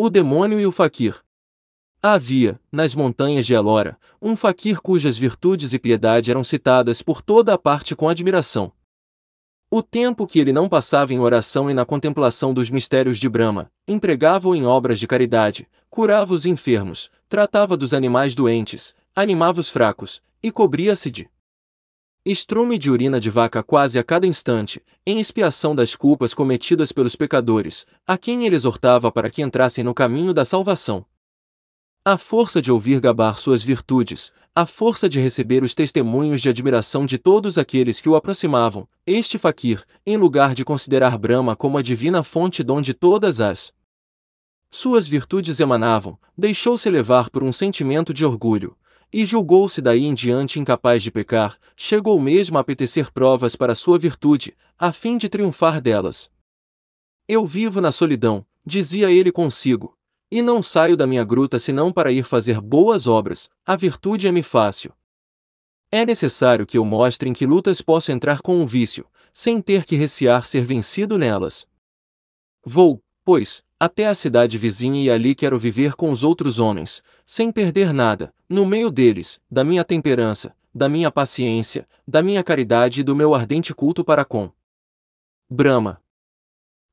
O demônio e o faquir. Havia, nas montanhas de Elora, um faquir cujas virtudes e piedade eram citadas por toda a parte com admiração. O tempo que ele não passava em oração e na contemplação dos mistérios de Brahma, empregava-o em obras de caridade, curava os enfermos, tratava dos animais doentes, animava os fracos, e cobria-se de estrume de urina de vaca quase a cada instante, em expiação das culpas cometidas pelos pecadores, a quem ele exortava para que entrassem no caminho da salvação. A força de ouvir gabar suas virtudes, a força de receber os testemunhos de admiração de todos aqueles que o aproximavam, este faquir, em lugar de considerar Brahma como a divina fonte donde todas as suas virtudes emanavam, deixou-se levar por um sentimento de orgulho, e julgou-se daí em diante incapaz de pecar, chegou mesmo a apetecer provas para sua virtude, a fim de triunfar delas. Eu vivo na solidão, dizia ele consigo, e não saio da minha gruta senão para ir fazer boas obras, a virtude é-me fácil. É necessário que eu mostre em que lutas posso entrar com o vício, sem ter que recear ser vencido nelas. Vou, pois, até a cidade vizinha e ali quero viver com os outros homens, sem perder nada, no meio deles, da minha temperança, da minha paciência, da minha caridade e do meu ardente culto para com Brahma.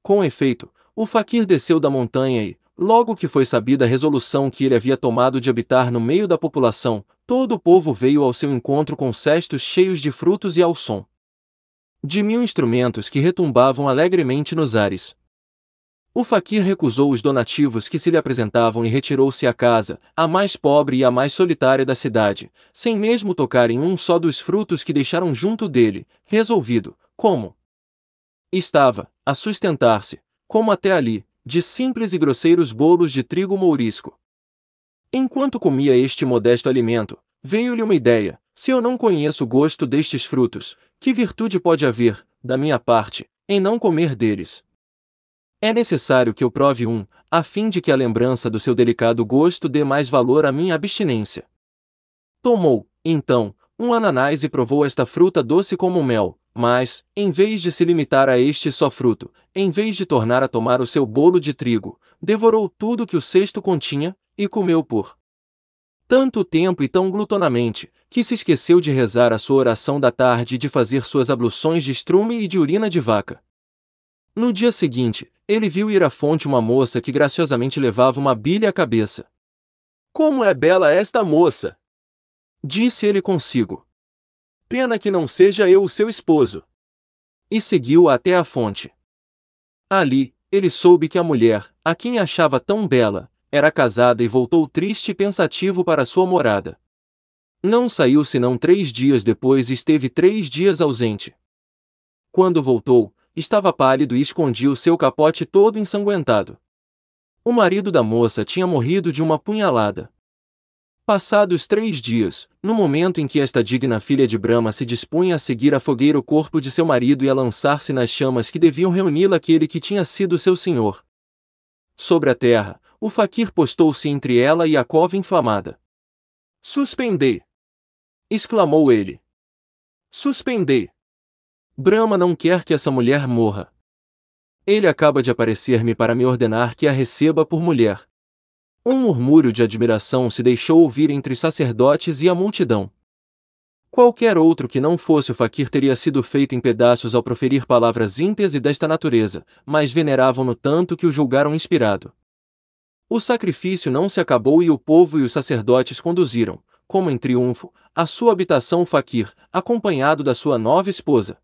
Com efeito, o faquir desceu da montanha e, logo que foi sabida a resolução que ele havia tomado de habitar no meio da população, todo o povo veio ao seu encontro com cestos cheios de frutos e ao som de 1000 instrumentos que retumbavam alegremente nos ares. O faquir recusou os donativos que se lhe apresentavam e retirou-se à casa, a mais pobre e a mais solitária da cidade, sem mesmo tocar em um só dos frutos que deixaram junto dele, resolvido, como estava, a sustentar-se, como até ali, de simples e grosseiros bolos de trigo mourisco. Enquanto comia este modesto alimento, veio-lhe uma ideia: se eu não conheço o gosto destes frutos, que virtude pode haver, da minha parte, em não comer deles? É necessário que eu prove um, a fim de que a lembrança do seu delicado gosto dê mais valor à minha abstinência. Tomou, então, um ananás e provou esta fruta doce como mel, mas, em vez de se limitar a este só fruto, em vez de tornar a tomar o seu bolo de trigo, devorou tudo que o cesto continha, e comeu por tanto tempo e tão glutonamente, que se esqueceu de rezar a sua oração da tarde e de fazer suas abluções de estrume e de urina de vaca. No dia seguinte, ele viu ir à fonte uma moça que graciosamente levava uma bilha à cabeça. "Como é bela esta moça!" disse ele consigo. "Pena que não seja eu o seu esposo." E seguiu-a até a fonte. Ali, ele soube que a mulher, a quem achava tão bela, era casada e voltou triste e pensativo para sua morada. Não saiu senão 3 dias depois e esteve 3 dias ausente. Quando voltou, estava pálido e escondia o seu capote todo ensanguentado. O marido da moça tinha morrido de uma punhalada. Passados 3 dias, no momento em que esta digna filha de Brahma se dispunha a seguir à fogueira o corpo de seu marido e a lançar-se nas chamas que deviam reuni-lo aquele que tinha sido seu senhor, sobre a terra, o faquir postou-se entre ela e a cova inflamada. "Suspendei!" exclamou ele. "Suspendei! Brahma não quer que essa mulher morra. Ele acaba de aparecer-me para me ordenar que a receba por mulher." Um murmúrio de admiração se deixou ouvir entre os sacerdotes e a multidão. Qualquer outro que não fosse o faquir teria sido feito em pedaços ao proferir palavras ímpias e desta natureza, mas veneravam-no tanto que o julgaram inspirado. O sacrifício não se acabou e o povo e os sacerdotes conduziram, como em triunfo, à sua habitação o faquir, acompanhado da sua nova esposa.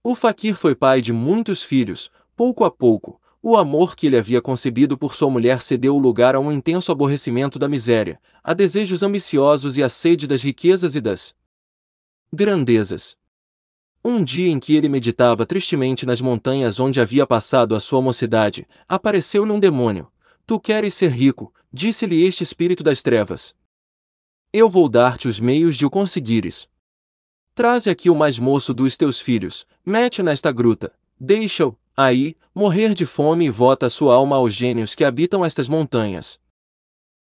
O faquir foi pai de muitos filhos. Pouco a pouco, o amor que ele havia concebido por sua mulher cedeu o lugar a um intenso aborrecimento da miséria, a desejos ambiciosos e a sede das riquezas e das grandezas. Um dia em que ele meditava tristemente nas montanhas onde havia passado a sua mocidade, apareceu-lhe um demônio. "Tu queres ser rico", disse-lhe este espírito das trevas. "Eu vou dar-te os meios de o conseguires. Traze aqui o mais moço dos teus filhos, mete-o nesta gruta, deixa-o, aí, morrer de fome e vota a sua alma aos gênios que habitam estas montanhas.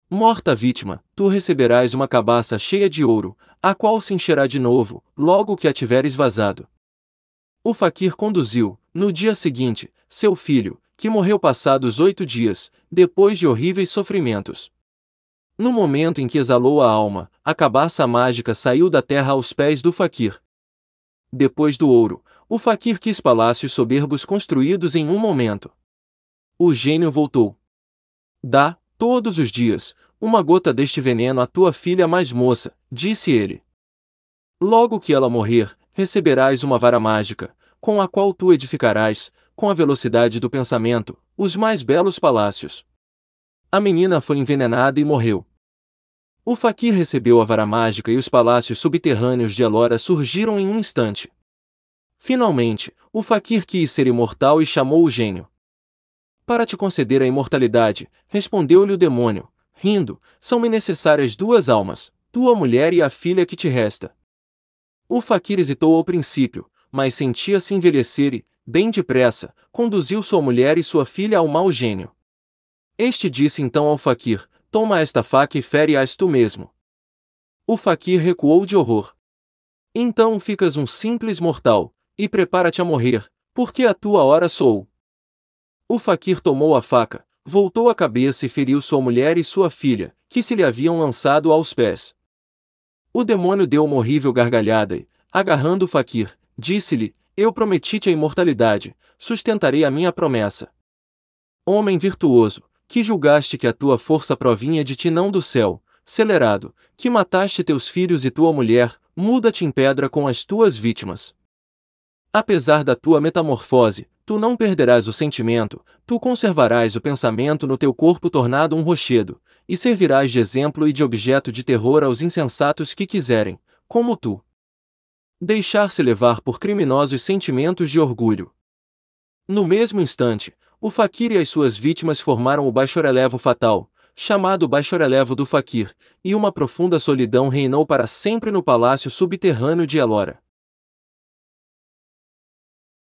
Morta a vítima, tu receberás uma cabaça cheia de ouro, a qual se encherá de novo, logo que a tiveres vazado." O faquir conduziu, no dia seguinte, seu filho, que morreu passados 8 dias, depois de horríveis sofrimentos. No momento em que exalou a alma, a cabaça mágica saiu da terra aos pés do faquir. Depois do ouro, o faquir quis palácios soberbos construídos em um momento. O gênio voltou. Dá, todos os dias, uma gota deste veneno à tua filha mais moça, disse ele. Logo que ela morrer, receberás uma vara mágica, com a qual tu edificarás, com a velocidade do pensamento, os mais belos palácios. A menina foi envenenada e morreu. O faquir recebeu a vara mágica e os palácios subterrâneos de Elora surgiram em um instante. Finalmente, o faquir quis ser imortal e chamou o gênio. Para te conceder a imortalidade, respondeu-lhe o demônio, rindo, são-me necessárias 2 almas, tua mulher e a filha que te resta. O faquir hesitou ao princípio, mas sentia-se envelhecer e, bem depressa, conduziu sua mulher e sua filha ao mau gênio. Este disse então ao faquir, toma esta faca e fere-as tu mesmo. O faquir recuou de horror. Então ficas um simples mortal, e prepara-te a morrer, porque a tua hora soou. O faquir tomou a faca, voltou a cabeça e feriu sua mulher e sua filha, que se lhe haviam lançado aos pés. O demônio deu uma horrível gargalhada e, agarrando o faquir, disse-lhe, eu prometi-te a imortalidade, sustentarei a minha promessa. Homem virtuoso, que julgaste que a tua força provinha de ti não do céu, celerado, que mataste teus filhos e tua mulher, muda-te em pedra com as tuas vítimas. Apesar da tua metamorfose, tu não perderás o sentimento, tu conservarás o pensamento no teu corpo tornado um rochedo, e servirás de exemplo e de objeto de terror aos insensatos que quiserem, como tu, deixar-se levar por criminosos sentimentos de orgulho. No mesmo instante, o faquir e as suas vítimas formaram o baixo-relevo fatal, chamado baixo-relevo do faquir, e uma profunda solidão reinou para sempre no palácio subterrâneo de Elora.